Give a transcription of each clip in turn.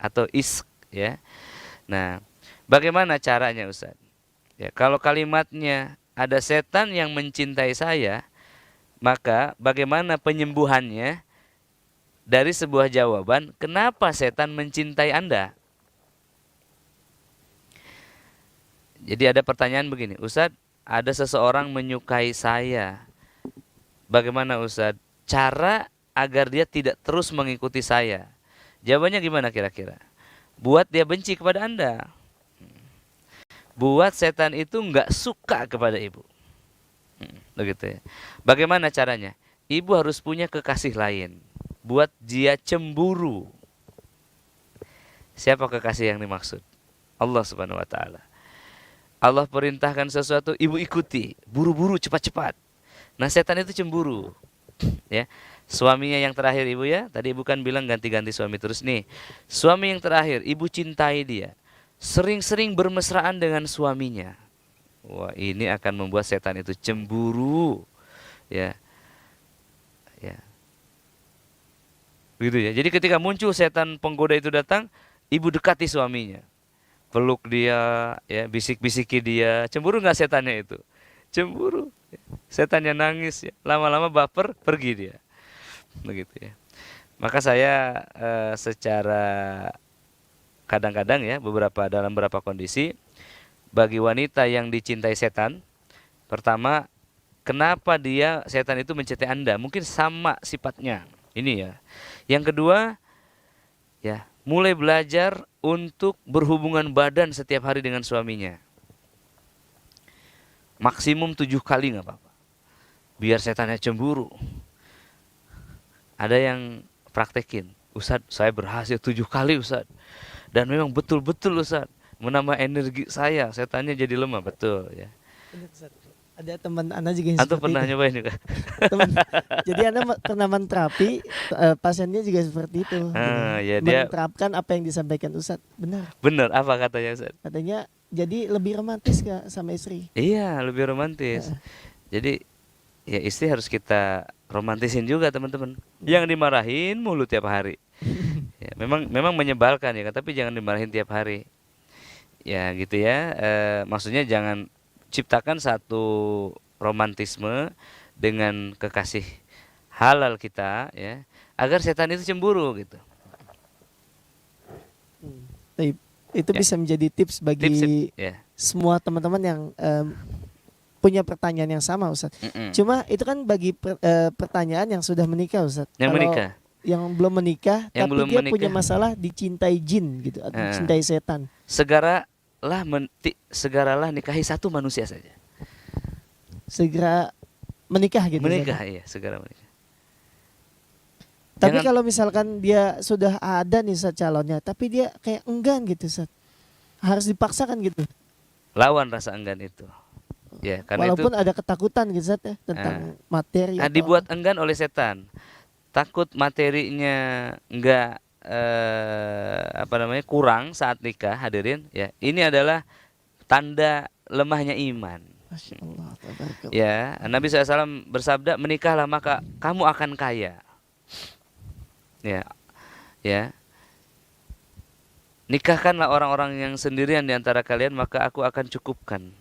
atau isk ya. Nah, bagaimana caranya Ustaz? Ya, kalau kalimatnya ada setan yang mencintai saya, maka bagaimana penyembuhannya dari sebuah jawaban, kenapa setan mencintai Anda? Jadi ada pertanyaan begini, Ustadz, ada seseorang menyukai saya. Bagaimana Ustadz? Cara agar dia tidak terus mengikuti saya. Jawabannya gimana kira-kira? Buat dia benci kepada Anda. Buat setan itu nggak suka kepada ibu. Begitu ya. Bagaimana caranya? Ibu harus punya kekasih lain. Buat dia cemburu. Siapa kekasih yang dimaksud? Allah Subhanahu wa taala. Allah perintahkan sesuatu, ibu ikuti, buru-buru, cepat-cepat. Nah, setan itu cemburu, ya. Suaminya yang terakhir ibu ya, tadi ibu kan bilang ganti-ganti suami terus nih. Suami yang terakhir, ibu cintai dia. Sering-sering bermesraan dengan suaminya. Wah, ini akan membuat setan itu cemburu, ya. Ya. Begitu ya. Jadi ketika muncul setan penggoda itu datang, ibu dekati suaminya. Peluk dia, ya, bisik-bisiki dia. Cemburu nggak setannya itu? Cemburu. Setannya nangis, ya. Lama-lama baper, pergi dia. Begitu ya. Maka saya secara kadang-kadang ya, dalam beberapa kondisi, bagi wanita yang dicintai setan, pertama, kenapa setan itu mencintai Anda? Mungkin sama sifatnya. Ini ya. Yang kedua, ya, mulai belajar untuk berhubungan badan setiap hari dengan suaminya. Maksimum 7 kali nggak apa-apa. Biar setannya cemburu. Ada yang praktekin. Ustadz, saya berhasil 7 kali Ustadz. Dan memang betul-betul Ustadz. Menambah energi saya. Setannya jadi lemah. Betul ya. Ada teman Anda juga yang Antum seperti pernah itu. nyobain juga? Jadi Anda pernah menterapi, pasiennya juga seperti itu. Gitu. Ya dia Menerapkan apa yang disampaikan Ustadz. Benar. bener apa katanya Ustadz? Katanya jadi lebih romantis Kak sama istri. Iya, lebih romantis. Jadi ya istri harus kita romantisin juga teman-teman. Yang dimarahin mulu tiap hari. Ya, memang menyebalkan ya, tapi jangan dimarahin tiap hari. Ya gitu ya. Maksudnya jangan ciptakan satu romantisme dengan kekasih halal kita ya, agar setan itu cemburu gitu. Itu Ya, bisa menjadi tips bagi tips ya. semua teman-teman yang punya pertanyaan yang sama Ustadz. Mm-mm. Cuma itu kan bagi pertanyaan yang sudah menikah Ustadz. Yang Kalau menikah, yang belum menikah yang tapi belum dia punya menikah, masalah dicintai jin gitu atau dicintai setan. segeralah nikahi satu manusia saja. Segera menikah gitu Menikah, Ustadz. iya, segera menikah. Tapi Jangan kalau misalkan dia sudah ada nih Ustadz calonnya, tapi dia kayak enggan gitu Ustadz. Harus dipaksakan gitu. lawan rasa enggan itu. Ya, karena itu Walaupun ada ketakutan gitu Ustadz ya, tentang materi atau dibuat apa. enggan oleh setan. Takut materinya enggak kurang saat nikah, hadirin ya. Ini adalah tanda lemahnya iman. Masya Allah, tabarakallah. Ya, Nabi SAW bersabda, menikahlah maka kamu akan kaya. Ya, ya. Nikahkanlah orang-orang yang sendirian di antara kalian, maka aku akan cukupkan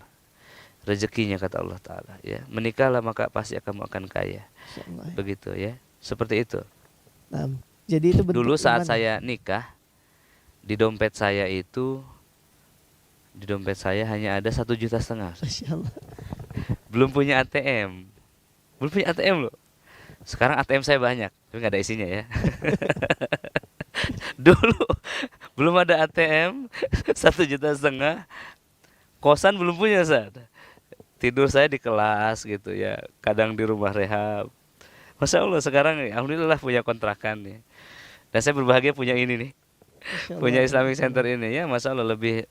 rezekinya, kata Allah Ta'ala. Ya, menikahlah maka pasti kamu akan kaya. Masya Allah. Begitu ya, seperti itu. Nah, jadi itu bentuk Dulu saat iman. saya nikah, di dompet saya hanya ada 1,5 juta. Masya Allah. Belum punya ATM. Belum punya ATM loh. Sekarang ATM saya banyak, tapi nggak ada isinya ya. Dulu belum ada ATM, 1,5 juta. Kosan belum punya saat. Tidur saya di kelas gitu ya. Kadang di rumah rehab. Masya Allah sekarang alhamdulillah punya kontrakan ya. Dan saya berbahagia punya ini nih. Masya Allah, Punya Islamic tabarakallah. Center ini ya. Masya Allah lebih